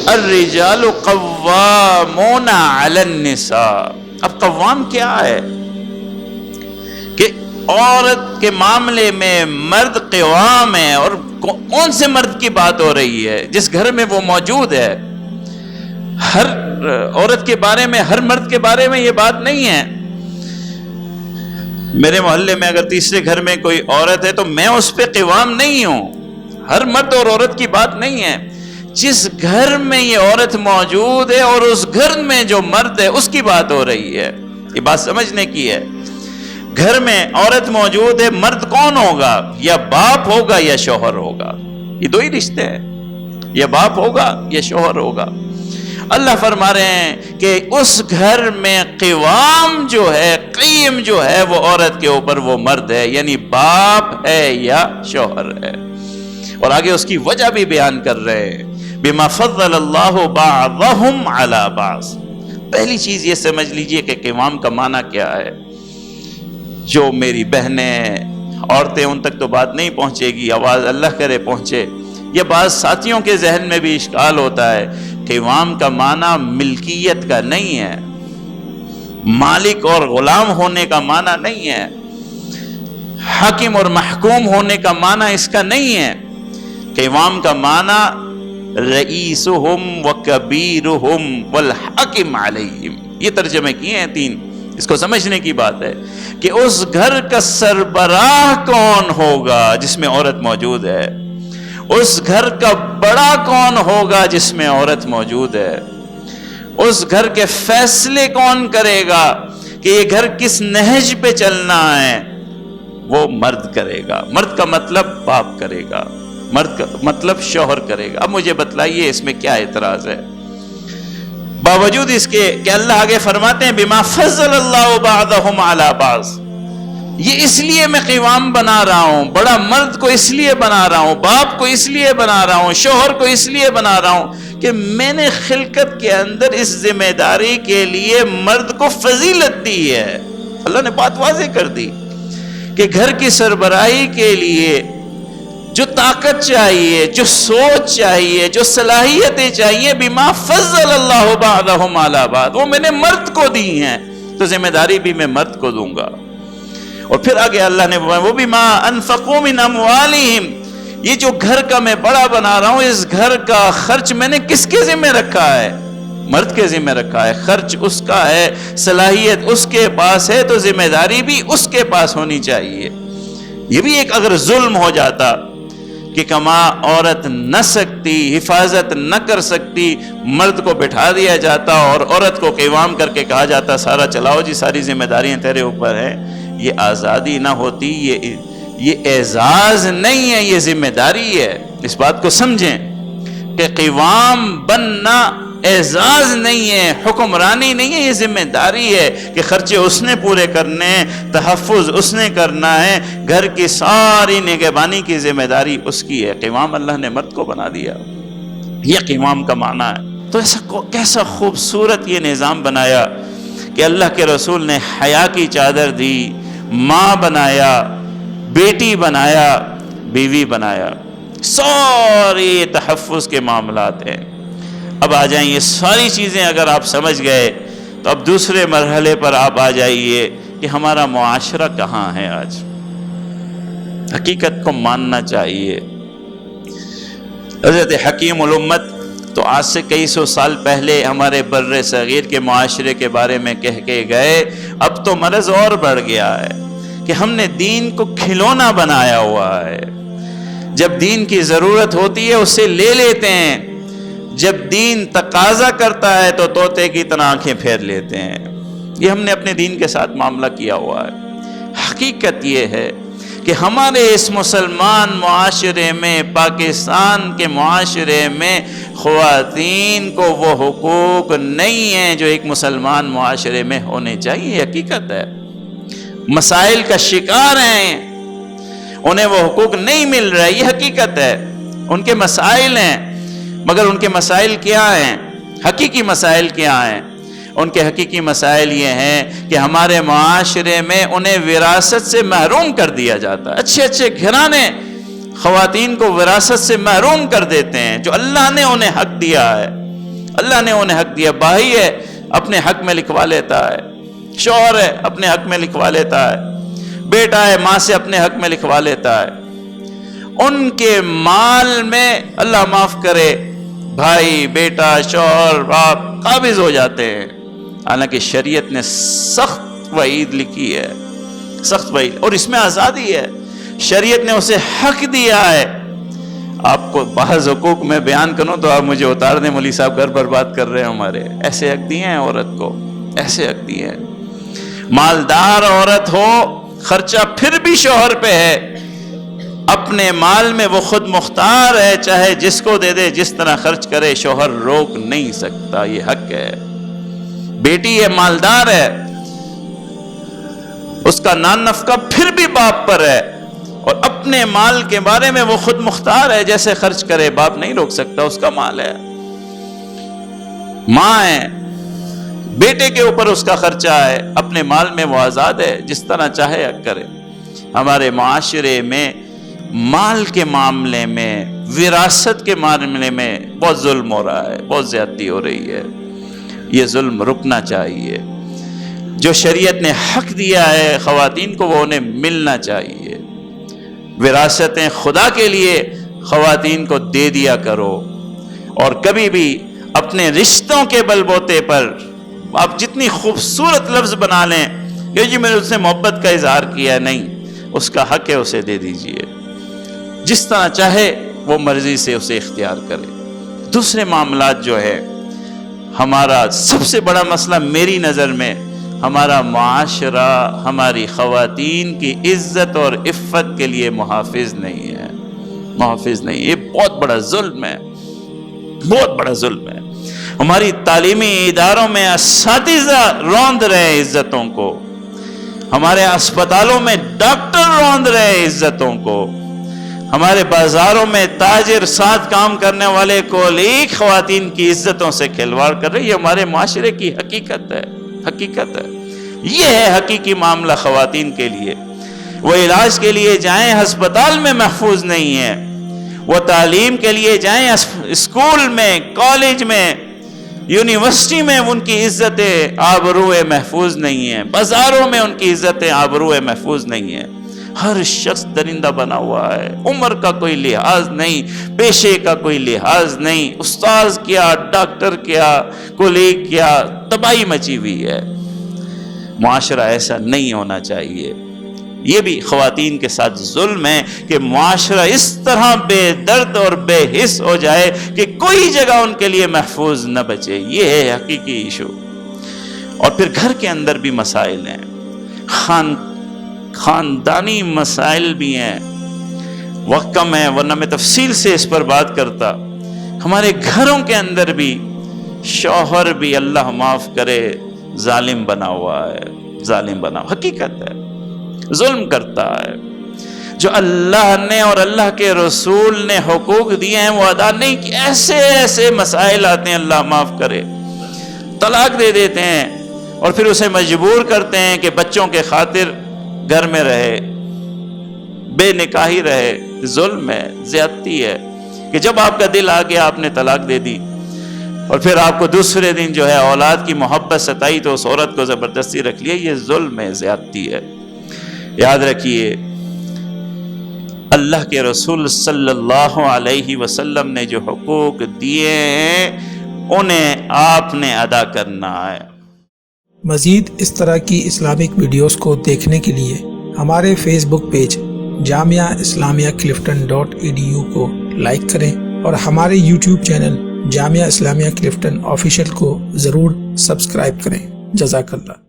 الرجال قوامون علی النساء. اب قوام کیا ہے؟ کہ عورت کے معاملے میں مرد قوام ہے. اور کون سے مرد کی بات ہو رہی ہے؟ جس گھر میں وہ موجود ہے. ہر عورت کے بارے میں، ہر مرد کے بارے میں یہ بات نہیں ہے. میرے محلے میں اگر تیسرے گھر میں کوئی عورت ہے تو میں اس پہ قوام نہیں ہوں. ہر مرد اور عورت کی بات نہیں ہے. جس گھر میں یہ عورت موجود ہے اور اس گھر میں جو مرد ہے اس کی بات ہو رہی ہے. یہ بات سمجھنے کی ہے. گھر میں عورت موجود ہے، مرد کون ہوگا؟ یا باپ ہوگا یا شوہر ہوگا. یہ دو ہی رشتے ہیں، یا باپ ہوگا یا شوہر ہوگا. اللہ فرما رہے ہیں کہ اس گھر میں قوام جو ہے، قیم جو ہے، وہ عورت کے اوپر وہ مرد ہے، یعنی باپ ہے یا شوہر ہے. اور آگے اس کی وجہ بھی بیان کر رہے ہیں، بما فضل اللہ بعضهم علی بعض. پہلی چیز یہ سمجھ لیجئے کہ قوام کا معنی کیا ہے. جو میری بہنیں، عورتیں، ان تک تو بات نہیں پہنچے گی، آواز اللہ کرے پہنچے. یہ بعض ساتھیوں کے ذہن میں بھی اشکال ہوتا ہے. قوام کا معنی ملکیت کا نہیں ہے، مالک اور غلام ہونے کا معنی نہیں ہے، حاکم اور محکوم ہونے کا معنی اس کا نہیں ہے. قوام کا معنی رئیسہم وکبیرہم والحاکم علیہم. یہ ترجمے کیے ہیں تین. اس کو سمجھنے کی بات ہے کہ اس گھر کا سربراہ کون ہوگا جس میں عورت موجود ہے، اس گھر کا بڑا کون ہوگا جس میں عورت موجود ہے، اس گھر کے فیصلے کون کرے گا کہ یہ گھر کس نہج پہ چلنا ہے، وہ مرد کرے گا. مرد کا مطلب باپ کرے گا، مرد کا مطلب شوہر کرے گا. اب مجھے بتلائیے اس میں کیا اعتراض ہے؟ باوجود اس کے کہ اللہ آگے فرماتے ہیں بما فضل اللہ بعضهم علی بعض. یہ اس لیے میں قوام بنا رہا ہوں، بڑا مرد کو اس لیے بنا رہا ہوں، باپ کو اس لیے بنا رہا ہوں، شوہر کو اس لیے بنا رہا ہوں کہ میں نے خلقت کے اندر اس ذمہ داری کے لیے مرد کو فضیلت دی ہے. اللہ نے بات واضح کر دی کہ گھر کی سربراہی کے لیے جو طاقت چاہیے، جو سوچ چاہیے، جو صلاحیتیں چاہیے، بما فضل اللہ بعضهم علی بعض، وہ میں نے مرد کو دی ہیں، تو ذمہ داری بھی میں مرد کو دوں گا. اور پھر آگے اللہ نے وہ بما انفقوا من اموالہم. یہ جو گھر کا میں بڑا بنا رہا ہوں، اس گھر کا خرچ میں نے کس کے ذمہ رکھا ہے؟ مرد کے ذمہ رکھا ہے. خرچ اس کا ہے، صلاحیت اس کے پاس ہے، تو ذمہ داری بھی اس کے پاس ہونی چاہیے. یہ بھی ایک اگر ظلم ہو جاتا کہ کما عورت نہ سکتی، حفاظت نہ کر سکتی، مرد کو بٹھا دیا جاتا اور عورت کو قوام کر کے کہا جاتا سارا چلاؤ جی، ساری ذمہ داریاں تیرے اوپر ہیں، یہ آزادی نہ ہوتی، یہ اعزاز نہیں ہے، یہ ذمہ داری ہے. اس بات کو سمجھیں کہ قوام بننا اعزاز نہیں ہے، حکمرانی نہیں ہے، یہ ذمہ داری ہے کہ خرچے اس نے پورے کرنے، تحفظ اس نے کرنا ہے، گھر کی ساری نگہبانی کی ذمہ داری اس کی ہے. قوام اللہ نے مرد کو بنا دیا. یہ قوام کا معنی ہے. تو ایسا کیسا خوبصورت یہ نظام بنایا کہ اللہ کے رسول نے حیا کی چادر دی، ماں بنایا، بیٹی بنایا، بیوی بنایا. سارے تحفظ کے معاملات ہیں. اب آ جائیں یہ ساری چیزیں اگر آپ سمجھ گئے تو اب دوسرے مرحلے پر آپ آ جائیے کہ ہمارا معاشرہ کہاں ہے آج. حقیقت کو ماننا چاہیے. حضرت حکیم الامت تو آج سے کئی سو سال پہلے ہمارے بر صغیر کے معاشرے کے بارے میں کہہ کے گئے. اب تو مرض اور بڑھ گیا ہے کہ ہم نے دین کو کھلونا بنایا ہوا ہے. جب دین کی ضرورت ہوتی ہے اسے لے لیتے ہیں، جب دین تقاضا کرتا ہے تو طوطے کی طرح آنکھیں پھیر لیتے ہیں. یہ ہم نے اپنے دین کے ساتھ معاملہ کیا ہوا ہے. حقیقت یہ ہے کہ ہمارے اس مسلمان معاشرے میں، پاکستان کے معاشرے میں خواتین کو وہ حقوق نہیں ہیں جو ایک مسلمان معاشرے میں ہونے چاہیے. حقیقت ہے. مسائل کا شکار ہیں، انہیں وہ حقوق نہیں مل رہے. یہ حقیقت ہے. ان کے مسائل ہیں، مگر ان کے مسائل کیا ہیں؟ حقیقی مسائل کیا ہیں؟ ان کے حقیقی مسائل یہ ہیں کہ ہمارے معاشرے میں انہیں وراثت سے محروم کر دیا جاتا ہے. اچھے اچھے گھرانے خواتین کو وراثت سے محروم کر دیتے ہیں جو اللہ نے انہیں حق دیا ہے. اللہ نے انہیں حق دیا. بھائی ہے اپنے حق میں لکھوا لیتا ہے, شوہر ہے اپنے حق میں لکھوا لیتا ہے, بیٹا ہے ماں سے اپنے حق میں لکھوا لیتا ہے. ان کے مال میں اللہ معاف کرے بھائی, بیٹا, شوہر, باپ قابض ہو جاتے ہیں. حالانکہ شریعت نے سخت وعید لکھی ہے, سخت وعید, اور اس میں آزادی ہے. شریعت نے اسے حق دیا ہے. آپ کو بعض حقوق میں بیان کروں تو آپ مجھے اتار دیں, مولوی صاحب گھر برباد کر رہے ہیں ہمارے. ایسے حق دیے ہیں عورت کو, ایسے حق دیے ہیں. مالدار عورت ہو, خرچہ پھر بھی شوہر پہ ہے. اپنے مال میں وہ خود مختار ہے, چاہے جس کو دے دے, جس طرح خرچ کرے, شوہر روک نہیں سکتا. یہ حق ہے. بیٹی ہے, مالدار ہے, اس کا نان نفقہ پھر بھی باپ پر ہے, اور اپنے مال کے بارے میں وہ خود مختار ہے, جیسے خرچ کرے, باپ نہیں روک سکتا, اس کا مال ہے. ماں ہے, بیٹے کے اوپر اس کا خرچہ ہے, اپنے مال میں وہ آزاد ہے, جس طرح چاہے کرے. ہمارے معاشرے میں مال کے معاملے میں, وراثت کے معاملے میں بہت ظلم ہو رہا ہے, بہت زیادتی ہو رہی ہے. یہ ظلم رکنا چاہیے. جو شریعت نے حق دیا ہے خواتین کو, وہ انہیں ملنا چاہیے. وراثتیں خدا کے لیے خواتین کو دے دیا کرو, اور کبھی بھی اپنے رشتوں کے بل بوتے پر آپ جتنی خوبصورت لفظ بنا لیں کہ جی میں نے اس سے محبت کا اظہار کیا, نہیں, اس کا حق ہے, اسے دے دیجئے. جس طرح چاہے وہ مرضی سے اسے اختیار کرے. دوسرے معاملات جو ہے, ہمارا سب سے بڑا مسئلہ میری نظر میں, ہمارا معاشرہ ہماری خواتین کی عزت اور عفت کے لیے محافظ نہیں ہے, محافظ نہیں. یہ بہت بڑا ظلم ہے, بہت بڑا ظلم ہے. ہماری تعلیمی اداروں میں اساتذہ روند رہے عزتوں کو, ہمارے اسپتالوں میں ڈاکٹر روند رہے عزتوں کو, ہمارے بازاروں میں تاجر, ساتھ کام کرنے والے کولیگ خواتین کی عزتوں سے کھلواڑ کر رہے. یہ ہمارے معاشرے کی حقیقت ہے, حقیقت ہے. یہ ہے حقیقی معاملہ خواتین کے لیے. وہ علاج کے لیے جائیں, ہسپتال میں محفوظ نہیں ہے. وہ تعلیم کے لیے جائیں, اسکول میں, کالج میں, یونیورسٹی میں, ان کی عزتیں آبروئے محفوظ نہیں ہیں. بازاروں میں ان کی عزتیں آبروئے محفوظ نہیں ہیں. ہر شخص درندہ بنا ہوا ہے. عمر کا کوئی لحاظ نہیں, پیشے کا کوئی لحاظ نہیں, استاذ کیا, ڈاکٹر کیا, کولیگ کیا, تباہی مچی ہوئی ہے. معاشرہ ایسا نہیں ہونا چاہیے. یہ بھی خواتین کے ساتھ ظلم ہے کہ معاشرہ اس طرح بے درد اور بے حس ہو جائے کہ کوئی جگہ ان کے لیے محفوظ نہ بچے. یہ ہے حقیقی ایشو. اور پھر گھر کے اندر بھی مسائل ہیں, خاندانی مسائل بھی ہیں. وقت کم ہے ورنہ میں تفصیل سے اس پر بات کرتا. ہمارے گھروں کے اندر بھی شوہر بھی اللہ معاف کرے ظالم بنا ہوا ہے, ظالم بنا, حقیقت ہے, ظلم کرتا ہے. جو اللہ نے اور اللہ کے رسول نے حقوق دیے ہیں وہ ادا نہیں کی. ایسے ایسے مسائل آتے ہیں, اللہ معاف کرے, طلاق دے دیتے ہیں اور پھر اسے مجبور کرتے ہیں کہ بچوں کے خاطر گھر میں رہے, بے نکاحی رہے. ظلم ہے, زیادتی ہے کہ جب آپ کا دل آ گیا آپ نے طلاق دے دی اور پھر آپ کو دوسرے دن جو ہے اولاد کی محبت ستائی تو اس عورت کو زبردستی رکھ لیا. یہ ظلم ہے, زیادتی ہے. یاد رکھیے اللہ کے رسول صلی اللہ علیہ وسلم نے جو حقوق دیے ہیں انہیں آپ نے ادا کرنا ہے. مزید اس طرح کی اسلامک ویڈیوز کو دیکھنے کے لیے ہمارے فیس بک پیج جامعہ اسلامیہ clifton.edu کو لائک کریں اور ہمارے YouTube channel Jamia Islamia Clifton official کو ضرور سبسکرائب کریں. جزاک اللہ.